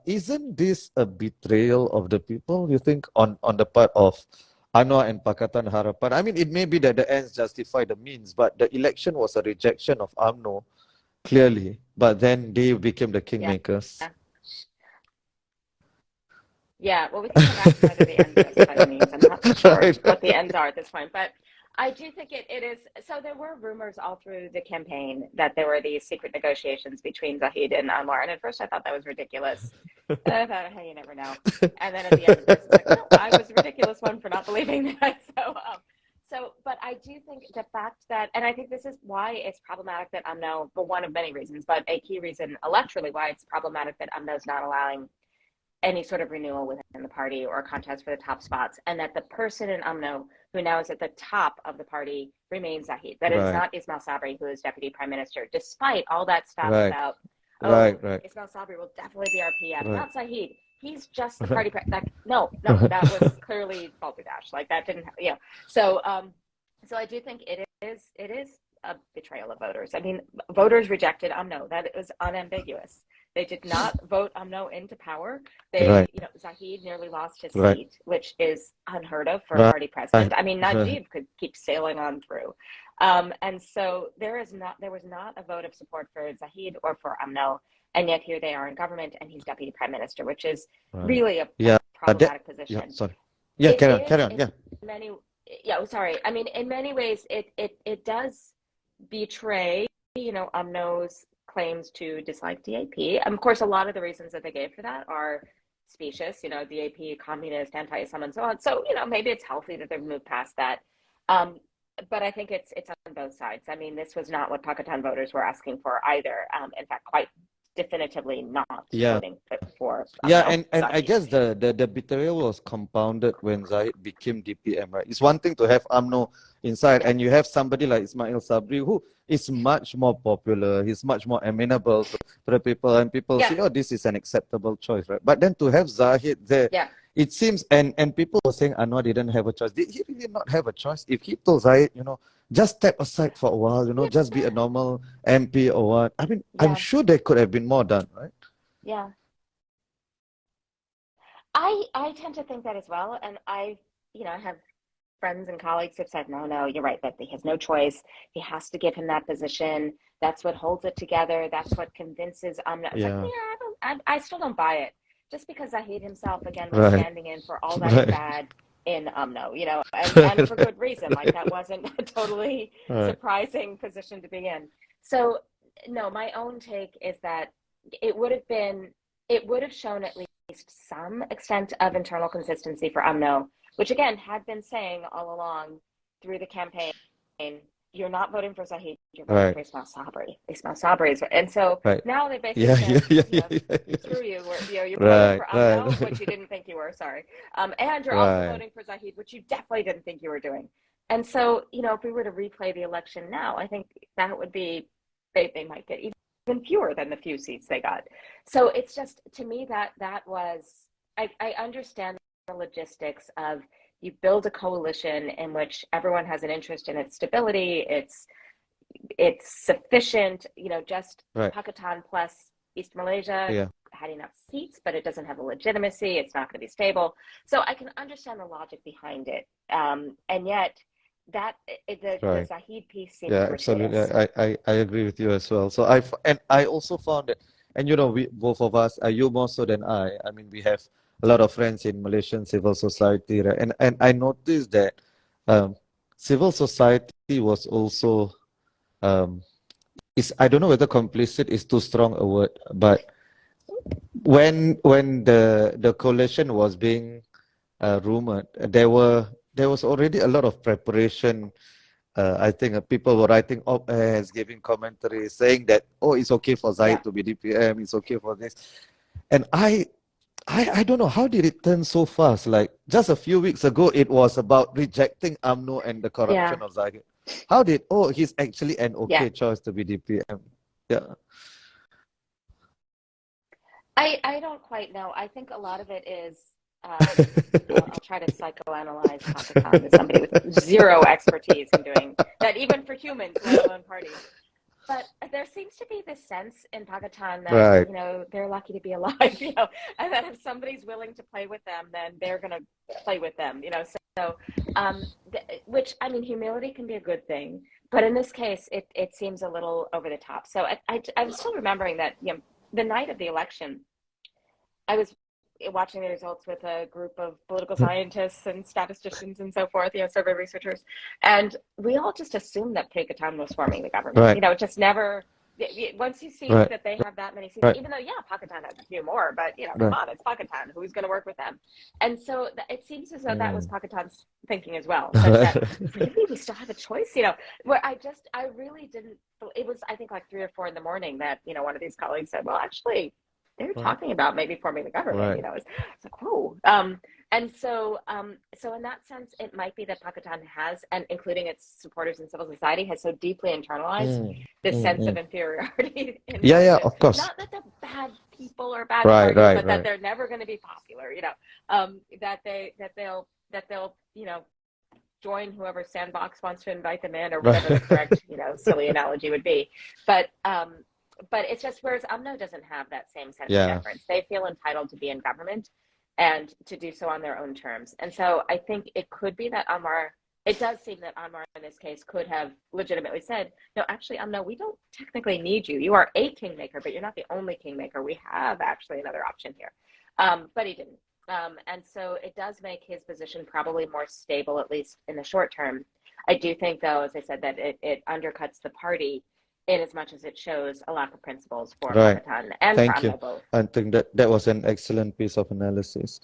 isn't this a betrayal of the people, you think, on the part of Anwar and Pakatan Harapan? I mean, it may be that the ends justify the means, but the election was a rejection of UMNO, clearly, but then they became the kingmakers. Yeah, well, we can come back to whether the ends justify the means. I'm not so sure Right. what the ends are at this point, but I do think it is. So there were rumors all through the campaign that there were these secret negotiations between Zahid and Anwar, and at first I thought that was ridiculous. And I thought, hey, you never know. And then at the end, of course, it's like, no, I was the ridiculous one for not believing that. But I do think the fact that, and I think this is why it's problematic that UMNO, for one of many reasons, but a key reason electorally why it's problematic that UMNO is not allowing any sort of renewal within the party or a contest for the top spots, and that the person in UMNO who now is at the top of the party remains Zahid. That it's Right. not Ismail Sabri who is deputy prime minister, despite all that stuff Right. about, Right. Right. Ismail Sabri will definitely be our PM, Right. not Zahid. He's just the Right. party. No, that was clearly balderdash. Like that didn't, So, so I do think it is a betrayal of voters. I mean, voters rejected UMNO. That was unambiguous. They did not vote UMNO into power. Right. Zahid nearly lost his Right. seat, which is unheard of for a Right. party president. I mean, Right. Najib could keep sailing on through. And so there was not a vote of support for Zahid or for UMNO. And yet here they are in government and he's deputy prime minister, which is Right. really a Yeah. problematic Yeah. position. Sorry. Yeah. It Carry is on. Yeah. in many, sorry. I mean, in many ways, it does betray, UMNO's claims to dislike DAP. Of course, a lot of the reasons that they gave for that are specious, DAP, communist, anti-Islam, and so on. So, maybe it's healthy that they've moved past that. But I think it's on both sides. I mean, this was not what Pakistan voters were asking for either. In fact, quite definitively not voting for and I Zahid. guess the betrayal was compounded when Zahid became DPM, right? It's one thing to have UMNO inside, and you have somebody like Ismail Sabri who is much more popular, he's much more amenable to the people, and people say, oh, this is an acceptable choice, right? But then to have Zahid there, it seems, and people were saying Anwar didn't have a choice. Did he really not have a choice? If he told Zahid, just step aside for a while, just be a normal MP or what? I mean, I'm sure there could have been more done, right? Yeah. I tend to think that as well. And I have friends and colleagues who've said, no, you're right, that he has no choice. He has to give him that position. That's what holds it together. That's what convinces UMNO. It's like, I still don't buy it. Just because Zahid himself, again, was standing in for all that is bad in UMNO, and for good reason. Like, that wasn't a totally surprising position to be in. So, no, my own take is that it would have shown at least some extent of internal consistency for UMNO, which again had been saying all along through the campaign, you're not voting for Zahid, you're voting for Ismail Sabri. Ismail Sabri is, and so now they basically said, screw you, you're voting for UMNO, which you didn't think you were, sorry. And you're also voting for Zahid, which you definitely didn't think you were doing. And so, if we were to replay the election now, I think that would be, they might get even fewer than the few seats they got. So it's just, to me, that was, I understand the logistics of, you build a coalition in which everyone has an interest in its stability, it's sufficient, just Pakistan plus East Malaysia had enough seats, but it doesn't have a legitimacy, it's not going to be stable. So I can understand the logic behind it. And yet, the Zahid piece seems absolutely. gratuitous. I agree with you as well. So I also found that, and we both of us, you more so than I mean, we have a lot of friends in Malaysian civil society, right? And I noticed that civil society was also I don't know whether complicit is too strong a word, but when the coalition was being rumored, there was already a lot of preparation. I think people were writing op-eds, giving commentary, saying that, it's okay for Zahid to be DPM, it's okay for this. And I don't know, how did it turn so fast? Like, just a few weeks ago, it was about rejecting UMNO and the corruption of Zahid. How did, he's actually an okay choice to be DPM? I don't quite know. I think a lot of it is, I'll try to psychoanalyze Pakistan as somebody with zero expertise in doing that, even for humans, let alone parties. but there seems to be this sense in Pakistan that, Right. they're lucky to be alive, and that if somebody's willing to play with them, then they're going to play with them, So, which, I mean, humility can be a good thing, but in this case, it seems a little over the top. So I'm still remembering that, the night of the election, I was watching the results with a group of political scientists and statisticians and so forth, survey researchers, and we all just assumed that Pakistan was forming the government. Right. It just never. Once you see Right. that they have that many seats, Right. even though Pakistan has a few more, but come Right. on, it's Pakistan. Who's going to work with them? And so it seems as though that was Mm. Pakistan's thinking as well. Such that really we still have a choice. Where I really didn't. It was, I think, like 3 or 4 in the morning that one of these colleagues said, well, actually, they're Right. talking about maybe forming the government. Right. It's like, whoa. And so in that sense, it might be that Pakistan has, and including its supporters in civil society, has so deeply internalized this sense of inferiority in Yeah, terms of, of course. not that they're bad people or bad Right, parties, but that right. they're never going to be popular. That they'll join whoever sandbox wants to invite them in, or whatever the correct silly analogy would be. But it's just, whereas UMNO doesn't have that same sense of Yeah. deference. They feel entitled to be in government and to do so on their own terms. And so I think it could be that it does seem that Anwar in this case could have legitimately said, no, actually, UMNO, we don't technically need you. You are a kingmaker, but you're not the only kingmaker. We have actually another option here. But he didn't. And so it does make his position probably more stable, at least in the short term. I do think, though, as I said, that it undercuts the party in as much as it shows a lack of principles for Right. Pakistan and Thank for you. UMNO both. I think that was an excellent piece of analysis.